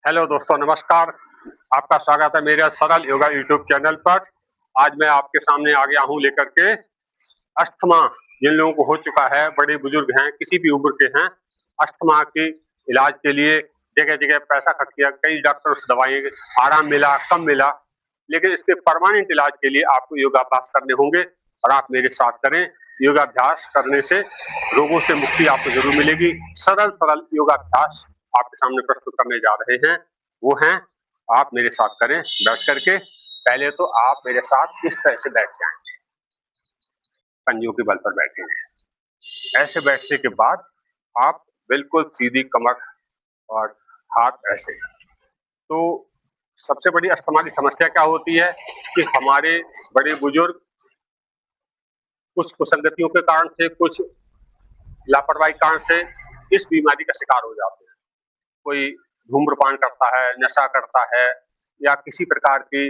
Hello दोस्तों, नमस्कार। आपका स्वागत है मेरे सरल योगा यूट्यूब चैनल पर। आज मैं आपके सामने आ गया हूँ लेकर के अस्थमा। जिन लोगों को हो चुका है, बड़े बुजुर्ग हैं, किसी भी उम्र के हैं, अस्थमा के इलाज के लिए जगह जगह पैसा खर्च किया, कई डॉक्टर्स दवाई, आराम मिला, कम मिला, लेकिन इसके परमानेंट इलाज के लिए आपको योगाभ्यास करने होंगे और आप मेरे साथ करें। योगाभ्यास करने से रोगों से मुक्ति आपको जरूर मिलेगी। सरल सरल योगाभ्यास आपके सामने प्रस्तुत करने जा रहे हैं, वो हैं, आप मेरे साथ करें बैठ करके। पहले तो आप मेरे साथ इस तरह से बैठ जाएं, पंजों के बल पर बैठेंगे। ऐसे बैठने के बाद आप बिल्कुल सीधी कमर और हाथ ऐसे। तो सबसे बड़ी अस्थमा की समस्या क्या होती है कि हमारे बड़े बुजुर्ग कुछ कुसंगतियों के कारण से, कुछ लापरवाही के कारण से इस बीमारी का शिकार हो जाते हैं। कोई धूम्रपान करता है, नशा करता है, या किसी प्रकार की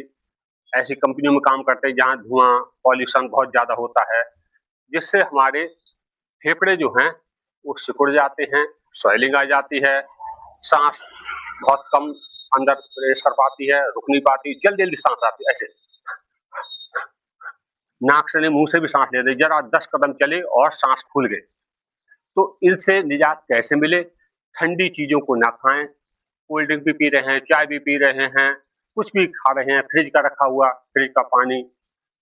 ऐसी कंपनियों में काम करते हैं जहाँ धुआं, पॉल्यूशन बहुत ज्यादा होता है, जिससे हमारे फेफड़े जो हैं वो सिकुड़ जाते हैं, स्वेलिंग आ जाती है, सांस बहुत कम अंदर प्रवेश कर पाती है, रुक नहीं पाती, जल्दी जल्दी सांस आती है। ऐसे नाक से नहीं, मुंह से भी सांस ले रहे, जरा 10 कदम चले और सांस फूल गए। तो इनसे निजात कैसे मिले? ठंडी चीजों को ना खाएं। कोल्ड ड्रिंक भी पी रहे हैं, चाय भी पी रहे हैं, कुछ भी खा रहे हैं, फ्रिज का रखा हुआ, फ्रिज का पानी,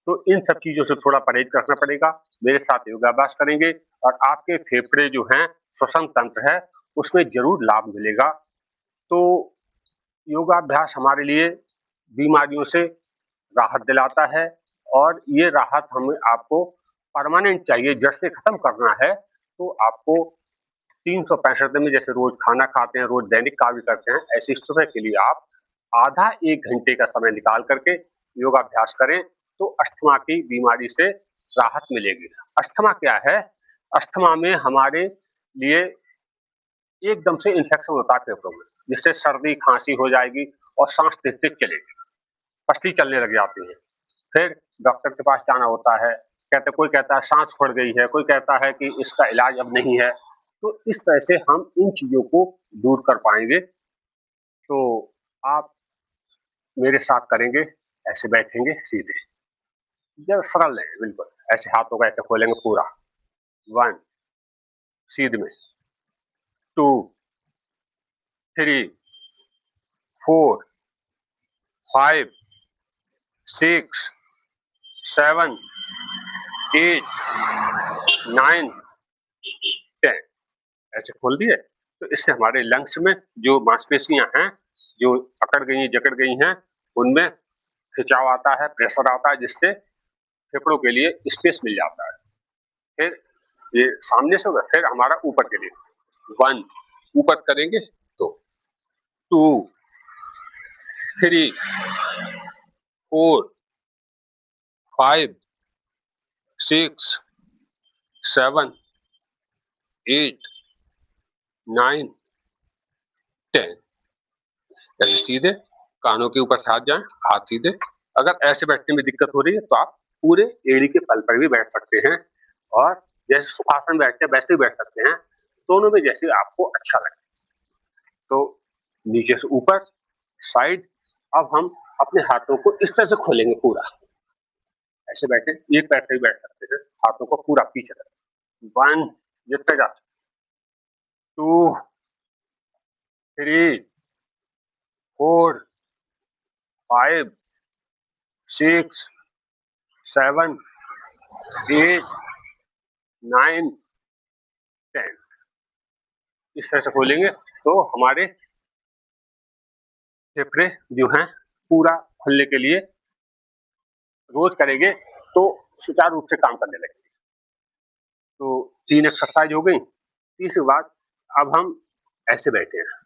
तो इन सब चीजों से थोड़ा परहेज करना पड़ेगा। मेरे साथ योगाभ्यास करेंगे और आपके फेफड़े जो हैं, श्वसन तंत्र है, उसमें जरूर लाभ मिलेगा। तो योगाभ्यास हमारे लिए बीमारियों से राहत दिलाता है, और ये राहत हमें आपको परमानेंट चाहिए, जड़ से खत्म करना है, तो आपको 365 दिन में, जैसे रोज खाना खाते हैं, रोज दैनिक कार्य करते हैं, ऐसे सुबह के लिए आप आधा 1 घंटे का समय निकाल करके योगाभ्यास करें, तो अस्थमा की बीमारी से राहत मिलेगी। अस्थमा क्या है? अस्थमा में हमारे लिए एकदम से इन्फेक्शन होता है फेफड़ों में, जिससे सर्दी खांसी हो जाएगी और सांस तेज तेज चलेगी, पसली चलने लग जाती है। फिर डॉक्टर के पास जाना होता है, कोई कहता है सांस फूल गई है, कोई कहता है कि इसका इलाज अब नहीं है। तो इस तरह से हम इन चीजों को दूर कर पाएंगे। तो आप मेरे साथ करेंगे, ऐसे बैठेंगे सीधे, जब सरल है बिल्कुल, ऐसे हाथों को ऐसे खोलेंगे पूरा। 1 सीध में, 2 3 4 5 6 7 8 9 10, ऐसे खोल दिए। तो इससे हमारे लंग्स में जो मांसपेशियां हैं, जो अकड़ गई, जकड़ गई हैं, उनमें खिंचाव आता है, प्रेशर आता है, जिससे फेफड़ों के लिए स्पेस मिल जाता है। फिर ये सामने से होगा, फिर हमारा ऊपर के लिए 1 ऊपर करेंगे, तो 2 3 4 5 6 7 8 9 10, ऐसे सीधे कानों के ऊपर से हाथ जाएं, हाथ सीधे। अगर ऐसे बैठने में दिक्कत हो रही है तो आप पूरे एड़ी के बल पर भी बैठ सकते हैं, और जैसे सुखासन बैठते हैं वैसे भी बैठ सकते हैं, दोनों में जैसे आपको अच्छा लगे। तो नीचे से ऊपर, साइड। अब हम अपने हाथों को इस तरह से खोलेंगे पूरा, ऐसे बैठे, एक पैर से ही बैठ सकते हैं, हाथों को पूरा पीछे तक। 1 जितने जा, 2 3 4 5 6 7 8 9 10, इस तरह से खोलेंगे तो हमारे फेफड़े जो हैं पूरा खुलने के लिए रोज करेंगे तो सुचारू रूप से काम करने लगेंगे। तो 3 एक्सरसाइज हो गई। तीसरी बात, अब हम ऐसे बैठे हैं,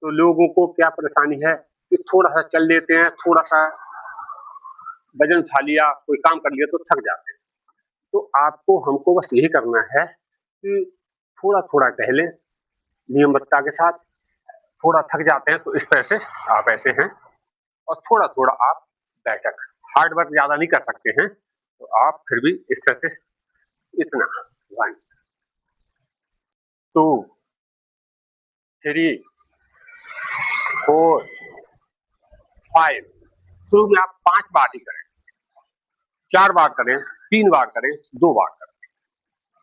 तो लोगों को क्या परेशानी है कि थोड़ा सा चल लेते हैं, थोड़ा सा वजन उठा लिया, कोई काम कर लिया तो थक जाते हैं। तो आपको, हमको बस यही करना है कि थोड़ा थोड़ा टहलें नियमितता के साथ। थोड़ा थक जाते हैं तो इस तरह से आप ऐसे हैं, और थोड़ा थोड़ा आप बैठक, हार्ड वर्क ज्यादा नहीं कर सकते हैं, तो आप फिर भी इस तरह से इतना 1 2 3 4, 5। शुरू में आप 5 बार ही करें, 4 बार करें, 3 बार करें, 2 बार करें,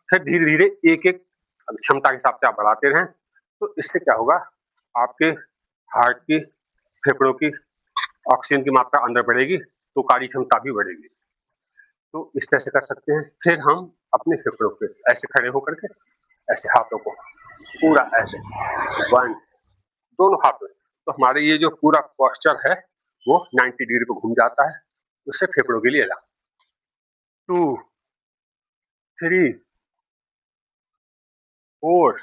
फिर धीरे धीरे एक एक क्षमता के हिसाब से आप बढ़ाते रहें। तो इससे क्या होगा, आपके हार्ट की, फेफड़ों की ऑक्सीजन की मात्रा अंदर बढ़ेगी, तो कार्य क्षमता भी बढ़ेगी। तो इस तरह से कर सकते हैं। फिर हम अपने फेफड़ों पे ऐसे खड़े होकर के, ऐसे हाथों को पूरा ऐसे 1, दोनों हाथों, तो हमारे ये जो पूरा पोस्चर है वो 90 डिग्री पे घूम जाता है। उससे फेफड़ों के लिए 2, 3, 4,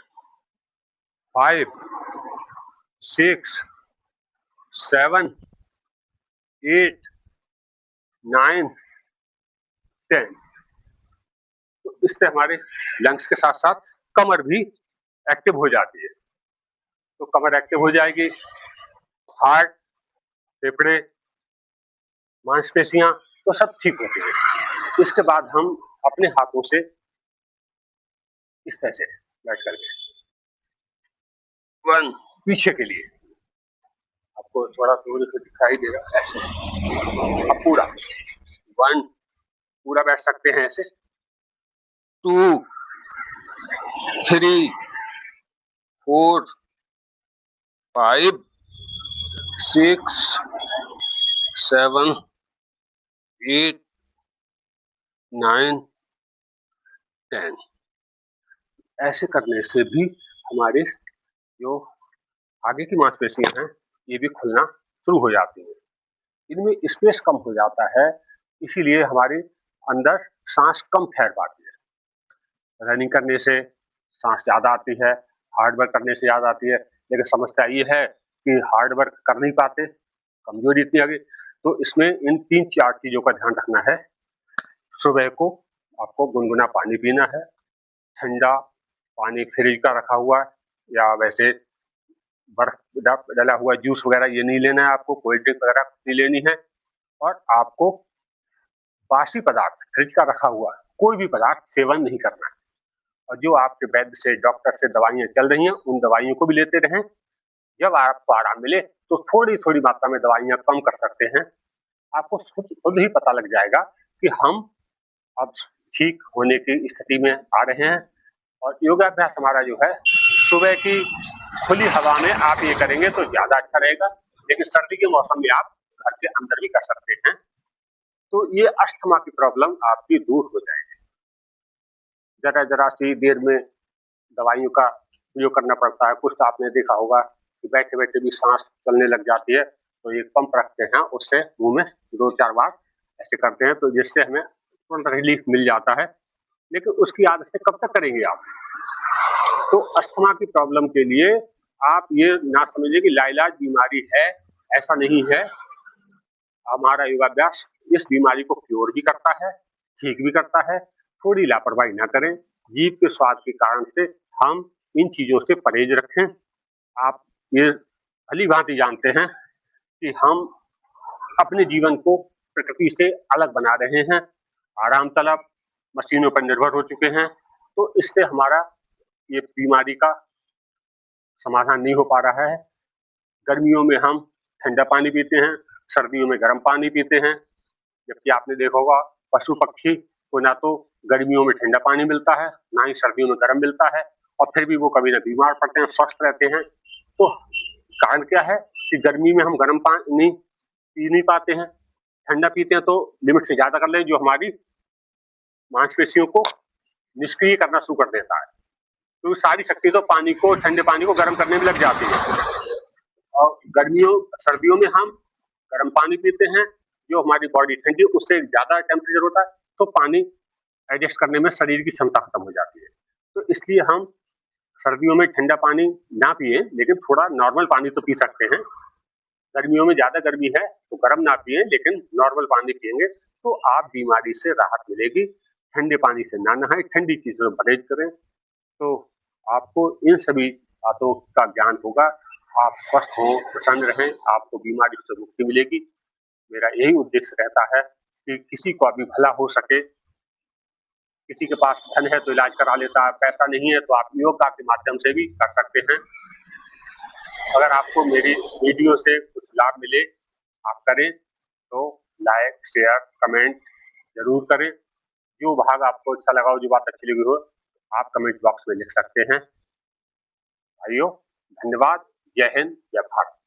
5, 6, 7, 8, 9, 10। तो इससे हमारे लंग्स के साथ साथ कमर भी एक्टिव हो जाती है। तो कमर एक्टिव हो जाएगी, हार्ट, फेफड़े, मांसपेशियां तो सब ठीक होती है। इसके बाद हम अपने हाथों से इस तरह से बैठ करके 1 पीछे के लिए, आपको थोड़ा दूर से दिखाई देगा ऐसे, अब पूरा 1 पूरा बैठ सकते हैं ऐसे, 2, 3, 4, 5, 6, 7, 8, 9, 10। ऐसे करने से भी हमारे जो आगे की मांसपेशियां हैं ये भी खुलना शुरू हो जाती हैं। इनमें स्पेस कम हो जाता है, इसीलिए हमारे अंदर सांस कम ठहर पाती है। रनिंग करने से सांस ज्यादा आती है, हार्ड वर्क करने से ज्यादा आती है, लेकिन समस्या ये है कि हार्ड वर्क कर नहीं पाते, कमजोरी इतनी आ गई। तो इसमें इन 3-4 चीजों का ध्यान रखना है। सुबह को आपको गुनगुना पानी पीना है, ठंडा पानी फ्रिज का रखा हुआ या वैसे बर्फ डला हुआ जूस वगैरह ये नहीं लेना है आपको, कोल्ड ड्रिंक वगैरह नहीं लेनी है। और आपको बासी पदार्थ, फ्रिज का रखा हुआ कोई भी पदार्थ सेवन नहीं करना है। और जो आपके वैद्य से, डॉक्टर से दवाइयां चल रही हैं, उन दवाइयों को भी लेते रहें। जब आपको आराम मिले तो थोड़ी थोड़ी मात्रा में दवाइयां कम कर सकते हैं। आपको खुद ही पता लग जाएगा कि हम अब ठीक होने की स्थिति में आ रहे हैं। और योगाभ्यास हमारा जो है, सुबह की खुली हवा में आप ये करेंगे तो ज्यादा अच्छा रहेगा, लेकिन सर्दी के मौसम में आप घर के अंदर भी कर सकते हैं। तो ये अस्थमा की प्रॉब्लम आपकी दूर हो जाएगी। जरा जरा सी देर में दवाइयों का प्रयोग करना पड़ता है। कुछ आपने देखा होगा कि बैठे बैठे भी सांस चलने लग जाती है, तो ये पंप रखते हैं, उससे मुंह में 2-4 बार ऐसे करते हैं, तो जिससे हमें तुरंत रिलीफ मिल जाता है। लेकिन उसकी आदत से कब तक करेंगे आप? तो अस्थमा की प्रॉब्लम के लिए आप ये ना समझिए कि लाइलाज बीमारी है, ऐसा नहीं है। हमारा योगाभ्यास इस बीमारी को क्योर भी करता है, ठीक भी करता है। थोड़ी लापरवाही ना करें। जीभ के स्वाद के कारण से हम इन चीजों से परहेज रखें। आप ये भली-भांति जानते हैं कि हम अपने जीवन को प्रकृति से अलग बना रहे हैं, आराम तलब, मशीनों पर निर्भर हो चुके हैं। तो इससे हमारा ये बीमारी का समाधान नहीं हो पा रहा है। गर्मियों में हम ठंडा पानी पीते हैं, सर्दियों में गर्म पानी पीते हैं, जबकि आपने देखा होगा पशु पक्षी को ना तो गर्मियों में ठंडा पानी मिलता है, ना ही सर्दियों में गर्म मिलता है, और फिर भी वो कभी ना बीमार पड़ते हैं, स्वस्थ रहते हैं। तो कारण क्या है कि गर्मी में हम गर्म पानी पी नहीं पाते हैं, ठंडा पीते हैं तो लिमिट से ज्यादा कर लें, जो हमारी मांसपेशियों को निष्क्रिय करना शुरू कर देता है। तो सारी शक्ति तो पानी को, ठंडे पानी को गर्म करने में लग जाती है। और सर्दियों में हम गर्म पानी पीते हैं, जो हमारी बॉडी ठंडी, उससे ज्यादा टेम्परेचर होता है, तो पानी एडजस्ट करने में शरीर की क्षमता खत्म हो जाती है। तो इसलिए हम सर्दियों में ठंडा पानी ना पिए, लेकिन थोड़ा नॉर्मल पानी तो पी सकते हैं। गर्मियों में ज्यादा गर्मी है तो गर्म ना पिए, लेकिन नॉर्मल पानी पिएंगे तो आप बीमारी से राहत मिलेगी। ठंडे पानी से ना नहाएं, ठंडी चीजों से परहेज करें, तो आपको इन सभी बातों का ज्ञान होगा। आप स्वस्थ हों, प्रसन्न रहें, आपको बीमारी से मुक्ति मिलेगी। मेरा यही उद्देश्य रहता है कि किसी को भी भला हो सके। किसी के पास धन है तो इलाज करा लेता है, पैसा नहीं है तो आप योगा के माध्यम से भी कर सकते हैं। अगर आपको मेरी वीडियो से कुछ लाभ मिले, आप करें तो लाइक, शेयर, कमेंट ज़रूर करें। जो भाग आपको अच्छा लगा हो, जो बात अच्छी लगी हो, आप कमेंट बॉक्स में लिख सकते हैं। भाइयों, धन्यवाद। जय हिंद, जय भारत।